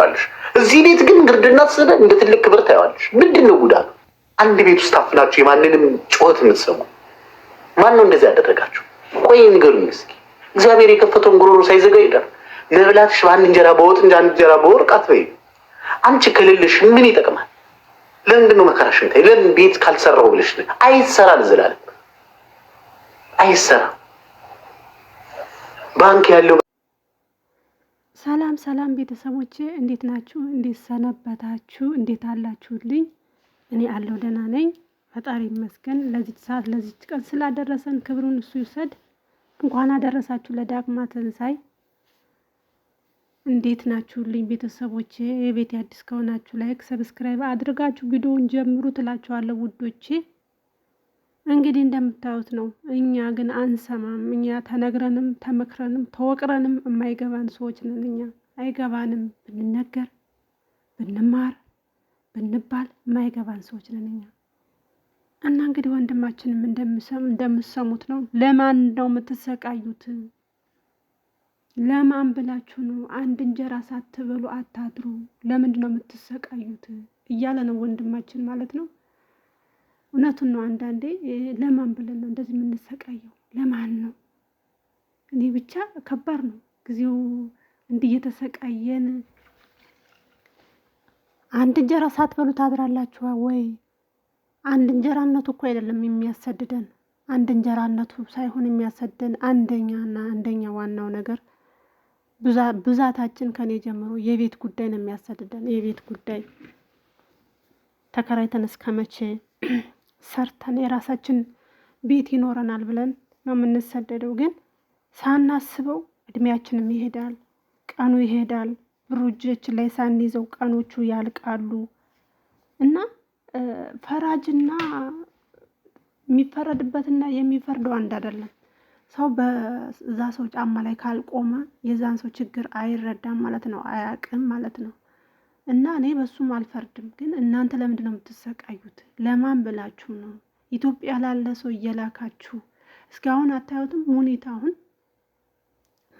አለሽ። እዚህ ቤት ግን ግርድና ተሰደ እንደ ትልቅ ክብር ታያለሽ። ምንድነው ጉዳቱ? አንድ ቤት ውስጥ ታፍናችሁ የማንንም ጩኸት የምትሰሙ ማን ነው እንደዚህ ያደረጋችሁ? ቆይ ንገሩኝ እስኪ። እግዚአብሔር የከፈተውን ጉሮሮ ሳይዘጋ ይላል። መብላትሽ በአንድ እንጀራ በወጥ እንጂ አንድ እንጀራ በወርቅ አትበይም። አንቺ ከሌለሽ ምን ይጠቅማል? ለምንድን ነው መከራሽን ታይ? ለምን ቤት ካልሰራው ብለሽ አይሰራ ልዝላል አይሰራ ባንክ ያለው። ሰላም ሰላም ቤተሰቦቼ እንዴት ናችሁ? እንዴት ሰነበታችሁ? እንዴት አላችሁልኝ? እኔ አለሁ ደህና ነኝ፣ ፈጣሪ ይመስገን። ለዚህ ሰዓት ለዚህ ቀን ስላደረሰን ክብሩን እሱ ይውሰድ። እንኳን አደረሳችሁ ለዳግማ ትንሣኤ። እንዴት ናችሁልኝ ቤተሰቦቼ? የቤት አዲስ ከሆናችሁ ላይክ ሰብስክራይብ አድርጋችሁ ቪዲዮውን ጀምሩ ትላችኋለሁ ውዶቼ። እንግዲህ እንደምታዩት ነው። እኛ ግን አንሰማም። እኛ ተነግረንም ተመክረንም ተወቅረንም የማይገባን ሰዎች ነን። እኛ አይገባንም። ብንነገር ብንማር ብንባል የማይገባን ሰዎች ነን እኛ። እና እንግዲህ ወንድማችንም እንደምሰሙት ነው። ለማን ነው የምትሰቃዩት? ለማን ብላችሁ ነው? አንድ እንጀራ ሳትበሉ አታድሩ። ለምንድን ነው የምትሰቃዩት? እያለ ነው ወንድማችን ማለት ነው። እውነቱን ነው። አንዳንዴ ለማን ብለን ነው እንደዚህ የምንሰቃየው? ለማን ነው? እኔ ብቻ ከባድ ነው ጊዜው። እንዲህ እየተሰቃየን አንድ እንጀራ ሳትበሉ ታድራላችሁ ወይ? አንድ እንጀራነቱ እኮ አይደለም የሚያሰድደን። አንድ እንጀራነቱ ሳይሆን የሚያሰድደን አንደኛ ዋናው ነገር ብዛታችን ከኔ ጀምሮ የቤት ጉዳይ ነው የሚያሰድደን። የቤት ጉዳይ ተከራይተን እስከመቼ ሰርተን የራሳችን ቤት ይኖረናል ብለን ነው የምንሰደደው። ግን ሳናስበው እድሜያችንም ይሄዳል፣ ቀኑ ይሄዳል። ብሩ እጃችን ላይ ሳንይዘው ቀኖቹ ያልቃሉ። እና ፈራጅና የሚፈረድበትና የሚፈርደው አንድ አይደለም። ሰው በዛ ሰው ጫማ ላይ ካልቆመ የዛን ሰው ችግር አይረዳም ማለት ነው፣ አያውቅም ማለት ነው። እና እኔ በሱም አልፈርድም። ግን እናንተ ለምንድን ነው የምትሰቃዩት? ለማን ብላችሁ ነው? ኢትዮጵያ ላለ ሰው እየላካችሁ እስካሁን አታዩትም?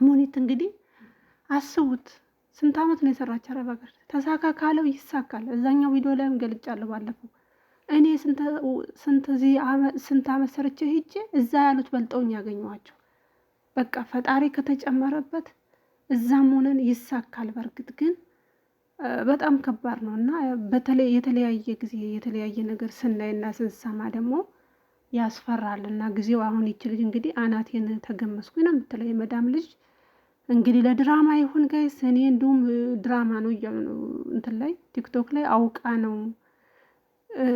ሙኒት እንግዲህ አስቡት፣ ስንት ዓመት ነው የሰራች አረብ ሀገር። ተሳካ ካለው ይሳካል። እዛኛው ቪዲዮ ላይም ገልጫለሁ ባለፈው። እኔ ስንት ዓመት ሰርቼ ሄጄ እዛ ያሉት በልጠውኝ ያገኘኋቸው። በቃ ፈጣሪ ከተጨመረበት እዛም ሆነን ይሳካል። በእርግጥ ግን በጣም ከባድ ነው። እና በተለይ የተለያየ ጊዜ የተለያየ ነገር ስናይና ስንሰማ ደግሞ ያስፈራል። እና ጊዜው አሁን ይችል እንግዲህ አናቴን ተገመስኩኝ ነው የምትለው የመዳም ልጅ። እንግዲህ ለድራማ ይሁን ጋይስ፣ እኔ እንዲሁም ድራማ ነው እያሉ ነው እንትን ላይ ቲክቶክ ላይ አውቃ ነው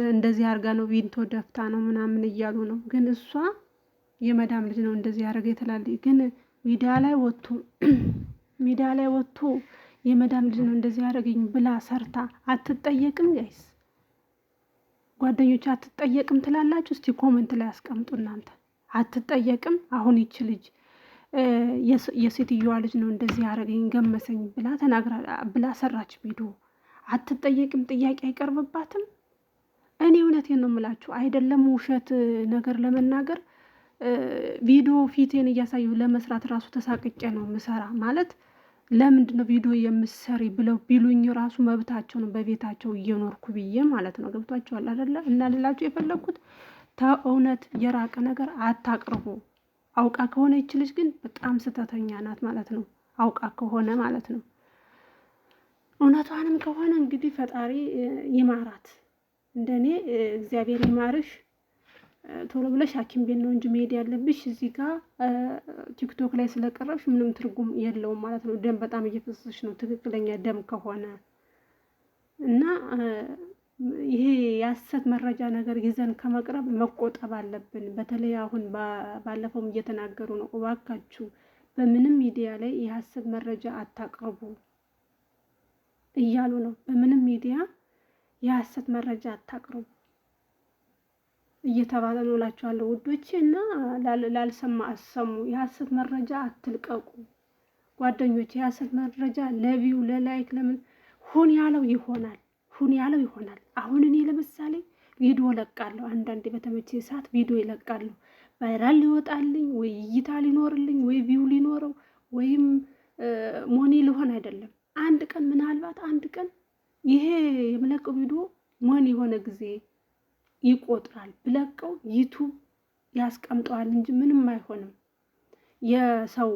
እንደዚህ አርጋ ነው ቪንቶ ደፍታ ነው ምናምን እያሉ ነው። ግን እሷ የመዳም ልጅ ነው እንደዚህ ያደረገ የተላለች። ግን ሚዲያ ላይ ወጥቶ የመዳም ልጅ ነው እንደዚህ ያደረገኝ ብላ ሰርታ አትጠየቅም? ጋይስ ጓደኞች አትጠየቅም ትላላችሁ? እስቲ ኮመንት ላይ አስቀምጡ እናንተ። አትጠየቅም? አሁን ይች ልጅ የሴትዮዋ ልጅ ነው እንደዚህ ያደረገኝ ገመሰኝ ብላ ተናግራ ብላ ሰራች ቪዲዮ። አትጠየቅም? ጥያቄ አይቀርብባትም? እኔ እውነቴን ነው የምላችሁ፣ አይደለም ውሸት ነገር ለመናገር ቪዲዮ ፊቴን እያሳዩ ለመስራት ራሱ ተሳቅጬ ነው ምሰራ። ማለት ለምንድን ነው ቪዲዮ የምሰሪ ብለው ቢሉኝ ራሱ መብታቸው ነው፣ በቤታቸው እየኖርኩ ብዬ ማለት ነው። ገብቷቸዋል አይደለ? እና ልላችሁ የፈለግኩት እውነት የራቀ ነገር አታቅርቡ። አውቃ ከሆነ ይች ልጅ ግን በጣም ስህተተኛ ናት ማለት ነው። አውቃ ከሆነ ማለት ነው። እውነቷንም ከሆነ እንግዲህ ፈጣሪ ይማራት። እንደኔ እግዚአብሔር ይማርሽ። ቶሎ ብለሽ ሐኪም ቤት ነው እንጂ መሄድ ያለብሽ። እዚህ ጋር ቲክቶክ ላይ ስለቀረብሽ ምንም ትርጉም የለውም ማለት ነው። ደም በጣም እየፈሰሰሽ ነው፣ ትክክለኛ ደም ከሆነ እና ይሄ የሐሰት መረጃ ነገር ይዘን ከመቅረብ መቆጠብ አለብን። በተለይ አሁን ባለፈውም እየተናገሩ ነው፣ እባካችሁ በምንም ሚዲያ ላይ የሐሰት መረጃ አታቅርቡ እያሉ ነው። በምንም ሚዲያ የሐሰት መረጃ አታቅርቡ እየተባለ ነው እላችኋለሁ ውዶቼ። እና ላልሰማ አሰሙ። የሐሰት መረጃ አትልቀቁ ጓደኞቼ። የሐሰት መረጃ ለቪው ለላይክ ለምን ሁን ያለው ይሆናል። አሁን እኔ ለምሳሌ ቪዲዮ ለቃለሁ፣ አንዳንዴ በተመቼ ሰዓት ቪዲዮ ይለቃለሁ። ቫይራል ሊወጣልኝ ወይ እይታ ሊኖርልኝ ወይ ቪው ሊኖረው ወይም ሞኒ ሊሆን አይደለም። አንድ ቀን ምናልባት አንድ ቀን ይሄ የምለቀው ቪዲዮ ሞን የሆነ ጊዜ ይቆጥራል ብለቀው ዩቱብ ያስቀምጠዋል እንጂ ምንም አይሆንም። የሰው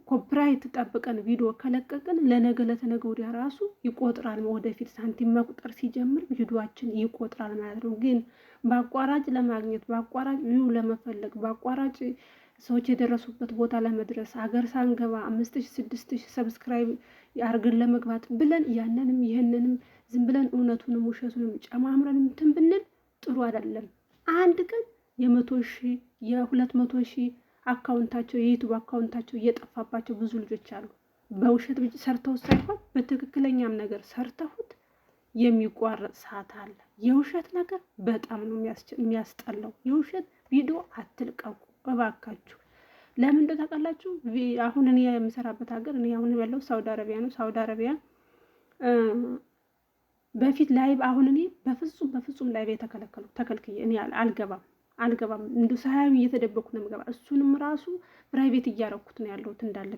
ኮፒራይት ጠብቀን ቪዲዮ ከለቀቅን ለነገ ለተነገ ወዲያ ራሱ ይቆጥራል። ወደፊት ሳንቲም መቁጠር ሲጀምር ቪዲዮአችን ይቆጥራል ማለት ነው። ግን በአቋራጭ ለማግኘት በአቋራጭ ቪው ለመፈለግ በአቋራጭ ሰዎች የደረሱበት ቦታ ለመድረስ አገር ሳንገባ 5000 6000 ሰብስክራይብ አርገን ለመግባት ብለን ያንንም ይህንንም ዝም ብለን እውነቱንም ውሸቱንም ጨማምረን እንትን ብንል ጥሩ አይደለም። አንድ ቀን የ100,000 የ200,000 አካውንታቸው የዩቱብ አካውንታቸው እየጠፋባቸው ብዙ ልጆች አሉ። በውሸት ብቻ ሰርተው ሳይሆን በትክክለኛም ነገር ሰርተውት የሚቋረጥ ሰዓት አለ። የውሸት ነገር በጣም ነው የሚያስጠላው። የውሸት ቪዲዮ አትልቀቁ እባካችሁ። ለምን እንደው ታውቃላችሁ? አሁን እኔ የምሰራበት ሀገር እኔ አሁን ያለው ሳውዲ አረቢያ ነው። ሳውዲ አረቢያ በፊት ላይቭ አሁን እኔ በፍጹም ላይቭ ተከልክዬ እኔ አልገባም እንዱ ሳያዩ እየተደበኩ ነው የምገባ። እሱንም ራሱ ፕራይቬት እያረኩት ነው ያለሁት እንዳለ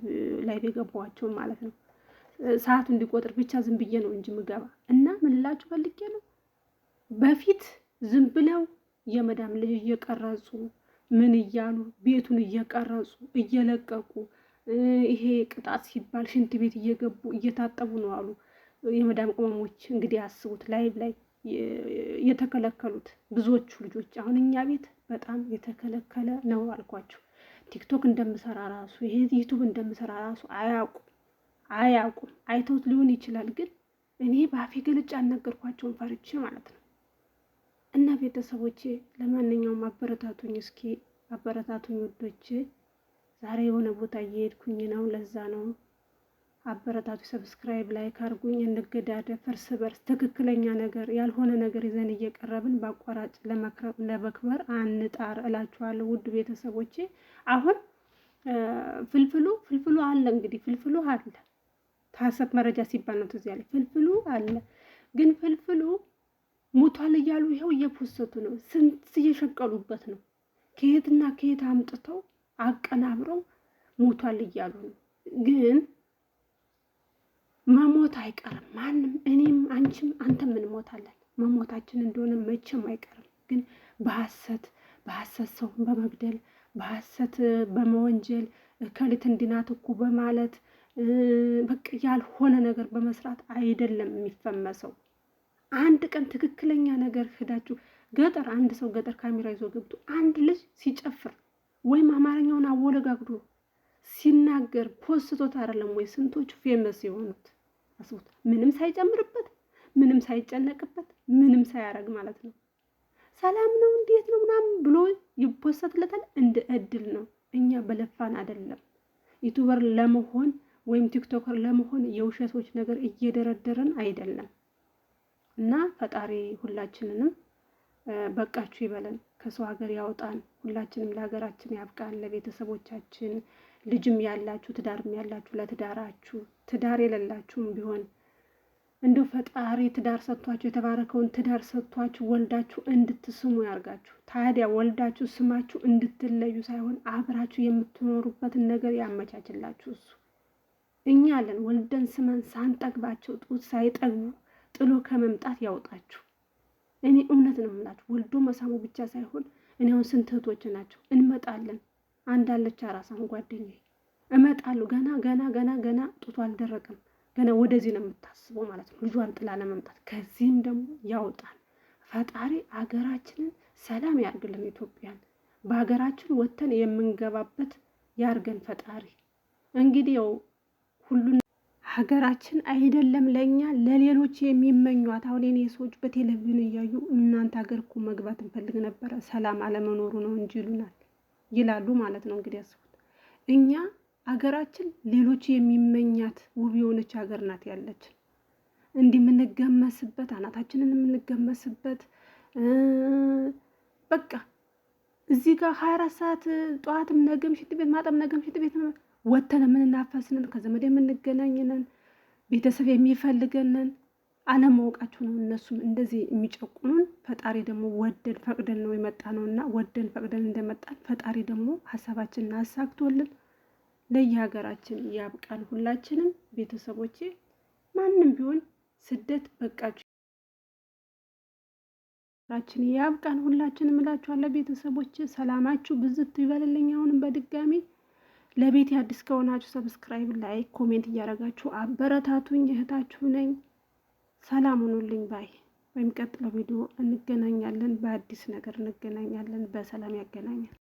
ላይቭ የገባኋቸው ማለት ነው። ሰዓቱ እንዲቆጥር ብቻ ዝም ብዬ ነው እንጂ ምገባ እና ምን ላችሁ ፈልጌ ነው። በፊት ዝም ብለው የመዳም ልጅ እየቀረጹ ምን እያሉ ቤቱን እየቀረጹ እየለቀቁ ይሄ ቅጣት ሲባል ሽንት ቤት እየገቡ እየታጠቡ ነው አሉ የመዳም ቅመሞች። እንግዲህ ያስቡት ላይቭ ላይ የተከለከሉት ብዙዎቹ ልጆች። አሁን እኛ ቤት በጣም የተከለከለ ነው አልኳቸው። ቲክቶክ እንደምሰራ ራሱ ይሄ ዩቱብ እንደምሰራ ራሱ አያውቁም። አይተውት ሊሆን ይችላል፣ ግን እኔ በአፌ ገልጬ አልነገርኳቸውም ፈርቼ ማለት ነው። እና ቤተሰቦቼ ለማንኛውም አበረታቱኝ፣ እስኪ አበረታቱኝ ውዶቼ። ዛሬ የሆነ ቦታ እየሄድኩኝ ነው፣ ለዛ ነው። አበረታቱ፣ ሰብስክራይብ ላይክ አድርጉኝ። እንገዳደፍ እርስ በርስ። ትክክለኛ ነገር ያልሆነ ነገር ይዘን እየቀረብን በአቋራጭ ለመክበር አንጣር እላችኋለሁ ውድ ቤተሰቦቼ። አሁን ፍልፍሉ አለ እንግዲህ ፍልፍሉ አለ። ታሰብ መረጃ ሲባል ነው ትዝ ያለኝ። ፍልፍሉ አለ፣ ግን ፍልፍሉ ሞቷል እያሉ ይኸው እየፖሰቱ ነው። ስንት እየሸቀሉበት ነው። ከየትና ከየት አምጥተው አቀናብረው ሞቷል እያሉ ነው። ግን መሞት አይቀርም። ማንም እኔም አንቺም አንተም እንሞታለን። መሞታችን እንደሆነ መቼም አይቀርም። ግን በሐሰት ሰውን በመግደል በሐሰት በመወንጀል ከሊት እንዲናት እኮ በማለት በቃ ያልሆነ ነገር በመስራት አይደለም የሚፈመሰው። አንድ ቀን ትክክለኛ ነገር ሄዳችሁ ገጠር አንድ ሰው ገጠር ካሜራ ይዞ ገብቶ አንድ ልጅ ሲጨፍር ወይም አማርኛውን አወለጋግዶ ሲናገር ፖስቶት አይደለም ወይ ስንቶቹ ፌመስ የሆኑት? አስቡት። ምንም ሳይጨምርበት ምንም ሳይጨነቅበት ምንም ሳያረግ ማለት ነው። ሰላም ነው እንዴት ነው ምናምን ብሎ ይፖሰትለታል። እንደ እድል ነው። እኛ በለፋን አይደለም ዩቲዩበር ለመሆን ወይም ቲክቶከር ለመሆን የውሸቶች ነገር እየደረደረን አይደለም። እና ፈጣሪ ሁላችንንም በቃችሁ ይበለን፣ ከሰው ሀገር ያውጣን፣ ሁላችንም ለሀገራችን ያብቃን። ለቤተሰቦቻችን ልጅም ያላችሁ ትዳርም ያላችሁ ለትዳራችሁ፣ ትዳር የሌላችሁም ቢሆን እንደው ፈጣሪ ትዳር ሰጥቷችሁ የተባረከውን ትዳር ሰጥቷችሁ ወልዳችሁ እንድትስሙ ያርጋችሁ። ታዲያ ወልዳችሁ ስማችሁ እንድትለዩ ሳይሆን አብራችሁ የምትኖሩበትን ነገር ያመቻችላችሁ እሱ። እኛ አለን ወልደን ስመን ሳንጠግባቸው ጡት ሳይጠግቡ ጥሎ ከመምጣት ያውጣችሁ። እኔ እውነት ነው የምላችሁ፣ ወልዶ መሳሙ ብቻ ሳይሆን እኔ አሁን ስንት እህቶች ናቸው እንመጣለን። አንዳለች አራሳም ጓደኛዬ እመጣለሁ ገና ጡቱ አልደረቀም፣ ገና ወደዚህ ነው የምታስበው ማለት ነው ልጇን ጥላ ለመምጣት። ከዚህም ደግሞ ያውጣን ፈጣሪ። አገራችንን ሰላም ያርግልን፣ ኢትዮጵያን በሀገራችን ወተን የምንገባበት ያርገን ፈጣሪ። እንግዲህ ያው ሁሉን ሀገራችን አይደለም ለኛ ለሌሎች የሚመኟት። አሁን የኔ ሰዎች በቴሌቪዥን እያዩ እናንተ ሀገር እኮ መግባት እንፈልግ ነበረ ሰላም አለመኖሩ ነው እንጂ ይላሉ ማለት ነው። እንግዲህ ያስቡት። እኛ ሀገራችን ሌሎች የሚመኛት ውብ የሆነች ሀገር ናት ያለችን። እንዲህ የምንገመስበት አናታችንን የምንገመስበት በቃ እዚህ ጋር 24 ሰዓት ጠዋትም ነገም ሽንት ቤት ማጠብ ነገም ሽንት ቤት ወተን የምንናፈስንን ከዘመድ የምንገናኝነን ቤተሰብ የሚፈልገንን አለማወቃቸው ነው እነሱም እንደዚህ የሚጨቁኑን። ፈጣሪ ደግሞ ወደን ፈቅደን ነው የመጣ ነው እና ወደን ፈቅደን እንደመጣን ፈጣሪ ደግሞ ሀሳባችንን አሳክቶልን ለየሀገራችን ያብቃን። ሁላችንም ቤተሰቦቼ ማንም ቢሆን ስደት በቃችሁ ራችን ያብቃን። ሁላችንም እላችኋለሁ ቤተሰቦች ሰላማችሁ ብዝት ይበልልኝ። አሁንም በድጋሚ ለቤት አዲስ ከሆናችሁ ሰብስክራይብ፣ ላይክ፣ ኮሜንት እያደረጋችሁ አበረታቱኝ። እህታችሁ ነኝ። ሰላም ሁኑልኝ ባይ። በሚቀጥለው ቪዲዮ እንገናኛለን። በአዲስ ነገር እንገናኛለን። በሰላም ያገናኛል።